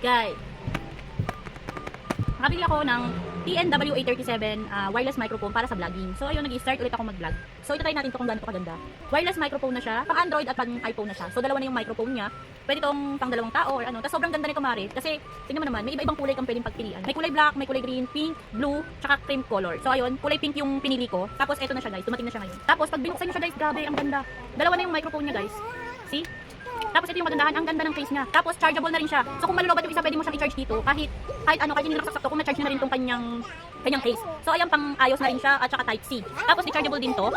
Guys, nakabili ako ng TNW-A37 wireless microphone para sa vlogging. So ayun, nag-start ulit ako mag-vlog. So ito try natin ito kung gaano ito kaganda. Wireless microphone na siya, pang Android at pang iPhone na siya. So dalawa na yung microphone niya. Pwede itong pang dalawang tao or ano. Tapos sobrang ganda nito, Mari. Kasi tingnan mo naman, may iba-ibang kulay kang pwedeng pagpilian. May kulay black, may kulay green, pink, blue, tsaka cream color. So ayun, kulay pink yung pinili ko. Tapos ito na siya, guys. Dumating na siya ngayon. Tapos pag binuksan niyo siya, guys, grabe, ang ganda. Dalawa na yung microphone niya, guys. See? Tapos ito yung magandahan, ang ganda ng case niya. Tapos chargeable na rin siya. So kung malulobat yung isa, pwede mo siyang i-charge dito. Kahit hindi lang sasakto, kung na-charge na rin itong kanyang case. So ayan, pang iOS na rin siya at saka type C. Tapos di-chargeable din to.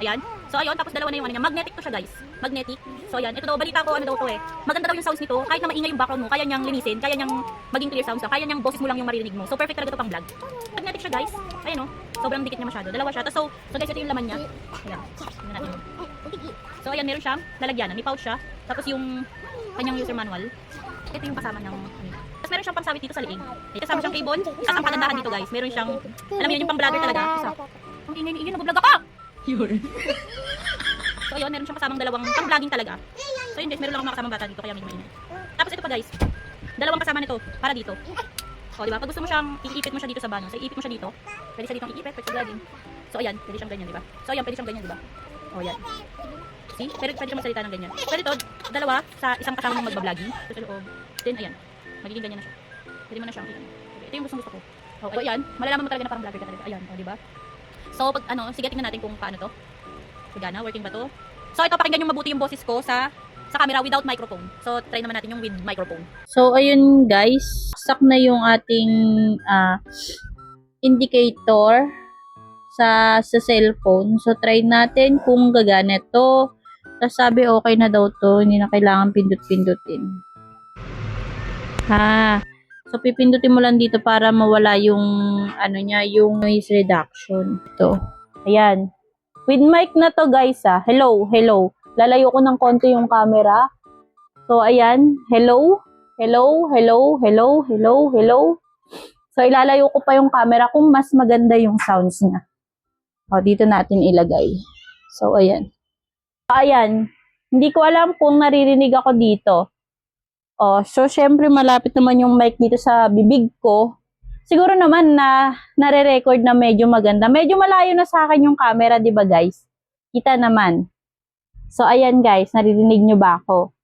Ayan. So ayun, tapos dalawa na yung ano niya. Magnetic to siya, guys. Magnetic. So ayan, ito daw, balita ko ano daw to eh. Maganda daw yung sounds nito. Kahit na maingay yung background mo, kaya niyang linisin, kaya niyang maging clear sounds, kaya niyang boses mo lang yung maririnig mo. So perfect talaga to pang vlog. Magnetic siya, guys. Ayan oh. Sobrang dikit niya masyado. Dalawa siya. So guys, ito yung laman niya. Ayan. Tingnan natin. So ayan, meron siyang lalagyanan. May pouch siya. Tapos yung kanyang user manual. Ito yung kasama ng tapos meron siyang pangsabit dito sa liig. May kasama siyang cable. At ang kagandahan dito, guys, meron siyang, alam niyo yung pang vlogger talaga. Isa. Ang ingay, nag-vlog ako! Yun. So ayun, meron siyang kasamang dalawang pang vlogging talaga. So yun, guys, meron lang akong makasamang bata dito kaya medyo maingay. Tapos ito pa, guys, dalawang kasama nito para dito. O diba, pag gusto mo siyang iipit mo siya dito sa bano, so iipit mo siya dito. Pwede siya dito iipit, pwede sa vlogging. So ayan, pwede siyang ganyan, diba? So ayan, pwede siyang ganyan, diba? O yan. See? Pwede siyang magsalita ng ganyan. Pwede ito, dalawa sa isang kasamang magbabloging. So sa loob. Then ayan, magiging ganyan na siya. Pwede mo na siyang ito yung gusto ko. O ayan, malalaman mo talaga na parang vlogger ka talaga. Ayan, o diba? So pag sige, tingnan natin kung paano to. Gana, working ba to? So ito, pakinggan yung mabuti yung boses ko sa camera without microphone. So try naman natin yung with microphone. So ayun, guys, sak na yung ating indicator sa cellphone. So try natin kung gagana to. Tapos sabi okay na daw to, hindi na kailangan pindut-pindutin. So pipindutin mo lang dito para mawala yung ano niya, yung noise reduction. Ito. Ayan. With mic na to, guys, Hello. Lalayo ko ng konti yung camera. So ayan, hello. So ilalayo ko pa yung camera kung mas maganda yung sounds niya. O dito natin ilagay. So ayan. Ayan, hindi ko alam kung naririnig ako dito. So syempre malapit naman yung mic dito sa bibig ko. Siguro naman na nare-record na medyo maganda. Medyo malayo na sa akin yung camera, 'di ba, guys? Kita naman. So ayan, guys, naririnig nyo ba ako?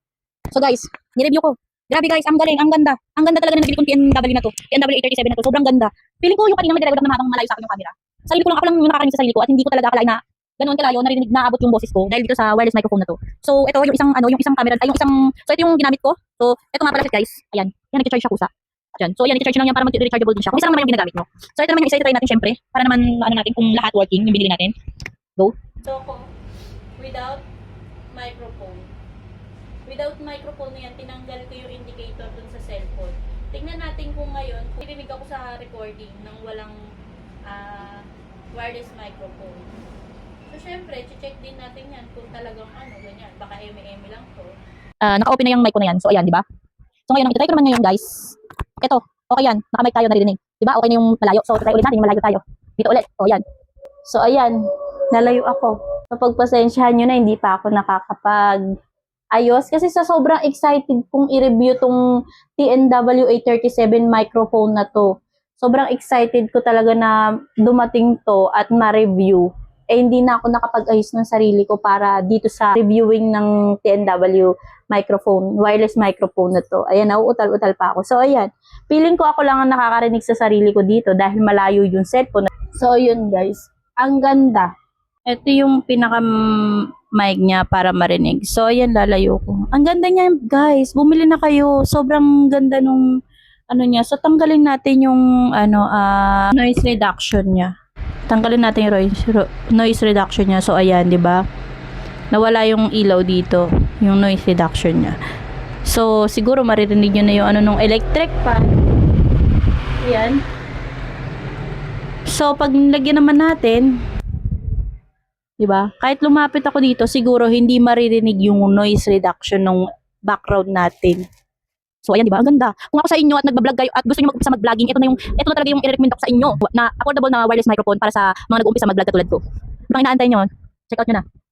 So guys, ni-review ko. Grabe, guys, ang galing, ang ganda. Ang ganda talaga na nabili kong TNW na to. TNW-A37 na to. Sobrang ganda. Feeling ko yung kanina nag-record na habang malayo sa akin yung camera. Sarili ko lang, ako lang yung nakakarinig sa sarili ko at hindi ko talaga akalain na ganoon kalayo narinig na abot yung boses ko dahil dito sa wireless microphone na to. So ito yung isang camera, so ito yung ginamit ko. So ito nga pala, guys. Ayan. Yan, nag-charge siya kusa. Ayan. So ayan, i-charge lang yan para mag-rechargeable din siya. Kung isa lang naman yung ginagamit nyo. So ito naman yung isa, i-try natin syempre para naman ano natin kung lahat working yung binili natin. Go. So without microphone. Without microphone na yan, tinanggal ko yung indicator dun sa cellphone. Tingnan natin kung ngayon, kung irinig ako sa recording ng walang wireless microphone. So syempre, check din natin yan kung talagang ganyan. Baka eme-eme lang to. Naka-open na yung mic ko na yan. So ayan, di ba? So ngayon, i-try ko naman ngayon, guys. Ito, okay yan. Naka-mic tayo, naririnig. Di ba? Okay na yung malayo. So try ulit natin yung malayo tayo. Dito ulit. O yan. So ayan, nalayo ako. So pagpasensyahan nyo na, hindi pa ako nakakapag-ayos. Kasi sa sobrang excited kong i-review tong TNW-A37 microphone na to. Sobrang excited ko talaga na dumating to at ma-review. Hindi na ako nakapag-ayos ng sarili ko para dito sa reviewing ng TNW microphone, wireless microphone na to. Ayan, nauutal-utal pa ako. So, ayan. Feeling ko ako lang ang nakakarinig sa sarili ko dito dahil malayo yung cellphone. So, yun, guys. Ang ganda. Ito yung pinaka-mic niya para marinig. So, ayan, lalayo ko. Ang ganda niya, guys. Bumili na kayo. Sobrang ganda nung niya. So, tanggalin natin yung noise reduction niya. Tanggalin natin yung noise reduction niya. So, ayan, di ba? Nawala yung ilaw dito. Yung noise reduction niya. So, siguro maririnig nyo na yung nung electric fan. Ayan. So, pag nilagyan naman natin, di ba? Kahit lumapit ako dito, siguro hindi maririnig yung noise reduction ng background natin. So ayan, di ba? Ang ganda. Kung ako sa inyo at nagba-vlog kayo at gusto niyo mag-umpisa mag-vlogging, ito na talaga yung i-recommend ko sa inyo na affordable na wireless microphone para sa mga nag-uumpisa mag-vlog katulad ko. Ano bang inaantay niyo? Check out niyo na.